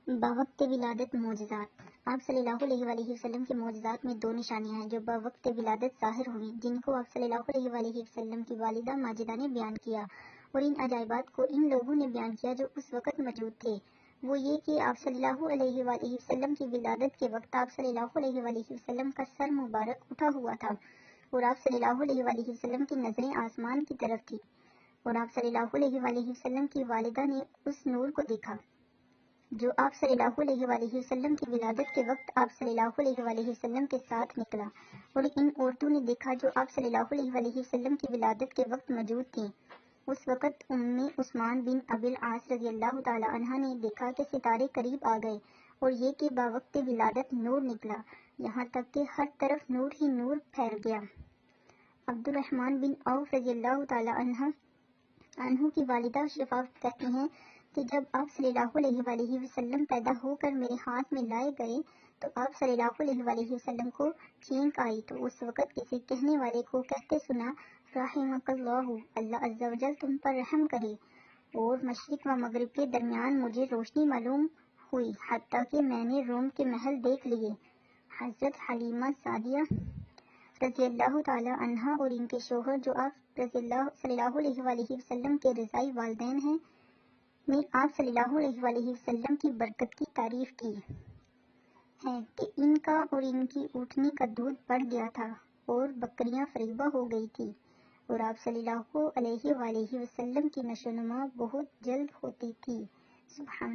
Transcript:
بوقت ولادت معجزات۔ آپ صلی اللہ علیہ وآلہ وسلم کے معجزات میں دو نشانیاں ہیں جو بوقت ولادت ظاہر ہوئیں، جن کو آپ صلی اللہ علیہ وآلہ وسلم کی والدہ ماجدہ نے بیان کیا، اور ان عجائبات کو ان لوگوں نے بیان کیا جو اس وقت موجود تھے۔ وہ یہ کہ آپ صلی اللہ علیہ وآلہ وسلم کی ولادت کے وقت آپ صلی اللہ علیہ وآلہ وسلم کا سر مبارک اٹھا ہوا تھا، اور آپ صلی اللہ علیہ وآلہ وسلم کی نظریں آسمان کی طرف تھی، اور آپ صلی اللہ علیہ وآلہ وسلم کی والدہ نے اس نور کو دیکھا جو آپ صلی اللہ علیہ وآلہ وسلم کی ولادت کے وقت آپ صلی اللہ علیہ وآلہ وسلم کے ساتھ نکلا، اور ان عورتوں نے دیکھا جو آپ صلی اللہ علیہ وآلہ وسلم کی ولادت کے وقت موجود تھیں۔ اس وقت عثمان بن ابی العاص رضی اللہ تعالی عنہ نے دیکھا کہ ستارے قریب آ گئے، اور یہ کہ باوقت ولادت نور نکلا، یہاں تک کہ ہر طرف نور ہی نور پھیل گیا۔ عبد الرحمن بن عوف رضی اللہ تعالی عنہ کی والدہ شفاف کہتی ہیں کہ جب آپ صلی اللہ علیہ وآلہ وسلم پیدا ہو کر میرے ہاتھ میں لائے گئے تو آپ صلی اللہ علیہ وآلہ وسلم کو چھینک آئی، تو اس وقت کسی کہنے والے کو کہتے سنا، رحمک اللہ، اللہ عز و جل تم پر رحم کرے، اور مشرق و مغرب کے درمیان مجھے روشنی معلوم ہوئی، حتیٰ کہ میں نے روم کے محل دیکھ لیے۔ حضرت حلیمہ سعدیہ رضی اللہ تعالی عنہا اور ان کے شوہر جو آپ صلی اللہ علیہ وآلہ وسلم کے رضائی والدین ہیں نے آپ صلی اللہ علیہ وآلہ وسلم کی برکت کی تعریف کی ہے کہ ان کا اور ان کی اونٹنی کا دودھ بڑھ گیا تھا اور بکریاں فریبہ ہو گئی تھی، اور آپ صلی اللہ علیہ وآلہ وسلم کی نشو و نما بہت جلد ہوتی تھی۔ سبحان